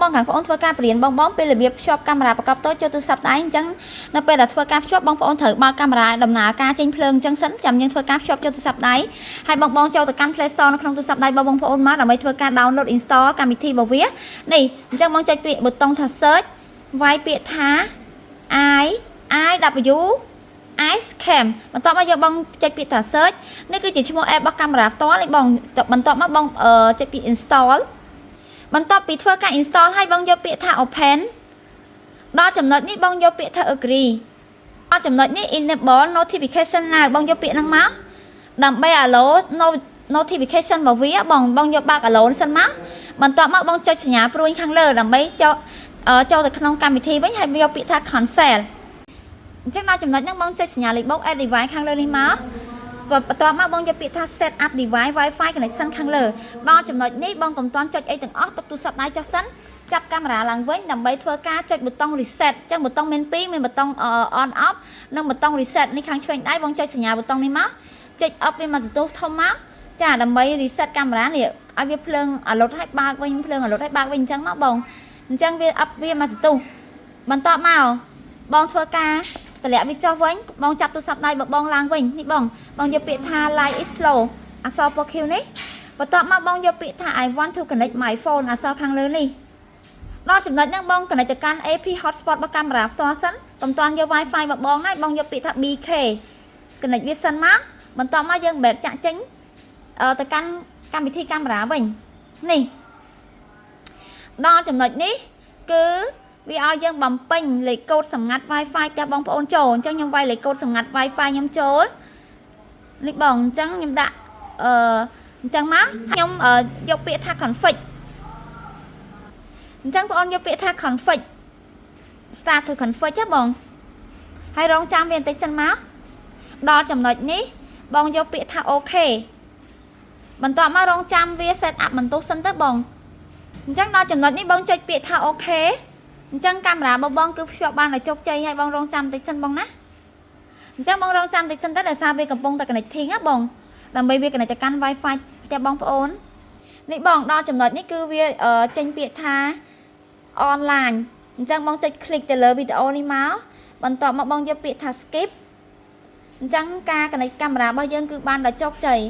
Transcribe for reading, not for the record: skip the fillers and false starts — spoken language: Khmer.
បងខាងបងអូនធ្វើការបរៀនបងពេលរបៀបភ្ជាប់កាមេរ៉ាប្រកបតូចចូលទូរស័ព្ទដៃអញ្ចឹងនៅពេលដែលធ្វើការភ្ជាប់បងប្អូនត្រូវបើកកាមេរ៉ាដំណើរការចេញភ្លើងអញ្ចឹងសិនចាំយើងធ្វើការភ្ជាប់ចូលទូរស័ព្ទដៃហើយបងចូលទៅកាន់ Play Store នៅក្នុងទូរស័ព្ទដៃបងប្អូនមកដើម្បីធ្វើការ download install កម្មវិធីរបស់វានេះអញ្ចឹងបងចុចពាក្យប៊ូតុងថា search វាយពាក្យថា IW ice cam បន្ទាប់មកយកបងចុចពាក្យថា search នេះគឺជាឈ្មោះ app របស់កាមេរ៉ាផ្ទាល់នេះបងបន្ទាប់មកបងចុចពាក្យ install បន្ទាប់ពីធ្វើការ install ហើយបងយកពាក្យថា open ដល់ចំណុចនេះបងយកពាក្យថា agree ដល់ចំណុចនេះ enable notification now បងយកពាក្យហ្នឹងមកដើម្បី allow notification របស់វាបងយកបើក allow សិនមកបន្ទាប់មកបងចុចសញ្ញាព្រួយខាងលើដើម្បីចូលទៅក្នុងកម្មវិធីវិញហើយយកពាក្យថា cancel អញ្ចឹងដល់ចំណុចហ្នឹងបងចុចសញ្ញាលេខបូក add device ខាងលើនេះមកបន្ទាប់មកបងយកពាក្យថា set up device Wi-Fi connection ខាងលើដល់ចំណុចនេះបងកុំតន់ចុចអីទាំងអស់ទុកទូរស័ព្ទដៃចុះសិនចាប់កាមេរ៉ាឡើងវិញដើម្បីធ្វើការចុចប៊ូតុង reset អញ្ចឹងប៊ូតុងមាន2មានប៊ូតុង on off និងប៊ូតុង reset នេះខាងឆ្វេងដៃបងចុចសញ្ញាប៊ូតុងនេះមកចុច up វាមកសន្ទុះធំមកចាដើម្បី reset កាមេរ៉ានេះឲ្យវាភ្លើង alert ឲ្យបើកវិញភ្លើង alert ឲ្យបើកវិញអញ្ចឹងមកបងអញ្ចឹងវា up វាមកសន្ទុះបន្ទាប់មកបងធ្វើការតម្លាក់វាចុះវិញបងចាប់ទូរស័ព្ទដៃបងឡើងវិញនេះបងយកពាក្យថា light is slow អក្សរពណ៌ខៀវនេះបន្ទាប់មកបងយកពាក្យថា I want to connect my phone អក្សរខាងលើនេះដល់ចំណុចហ្នឹងបង connect ទៅកាន់ AP hotspot របស់កាមេរ៉ាផ្ទាល់សិនមិនតាន់យក Wi-Fi របស់បងហើយបងយកពាក្យថា BK connect វាសិនមកបន្ទាប់មកយើង back ចាក់ចេញទៅកាន់កម្មវិធីកាមេរ៉ាវិញនេះដល់ចំណុចនេះគឺវាឲ្យយើងបំពេញលេខកូដសម្ងាត់ Wi-Fi ផ្ទះបងប្អូនចូលអញ្ចឹងខ្ញុំវាយលេខកូដសម្ងាត់ Wi-Fi ខ្ញុំចូលនេះបងអញ្ចឹងខ្ញុំដាក់អញ្ចឹងមកខ្ញុំយកពាក្យថា config អញ្ចឹងបងប្អូនយកពាក្យថា config start to config ចាបងហើយរងចាំវាបន្តិចសិនមកដល់ចំណុចនេះបងយកពាក្យថា OK បន្ទាប់មករងចាំវា set up បន្ទុះសិនទៅបងអញ្ចឹងដល់ចំណុចនេះបងចុចពាក្យថា OKអញ្ចឹងកាមេរ៉ារបស់បងគឺភ្ជាប់បានដោយជោគជ័យហើយបងរងចាំតិចសិនបងណាអញ្ចឹងបងរងចាំតិចសិនទៅដោយសារវាកំពុងតែ connecting ណាបងដើម្បីវា connect ទៅកាន់ Wi-Fi ផ្ទះបងប្អូននេះបងដល់ចំណុចនេះគឺវាចេញពាក្យថា online អញ្ចឹងបងចុច click ទៅលើវីដេអូនេះមកបន្ទាប់មកបងយកពាក្យថា skip អញ្ចឹងការ connect កាមេរ៉ារបស់យើងគឺបានដោយជោគជ័យ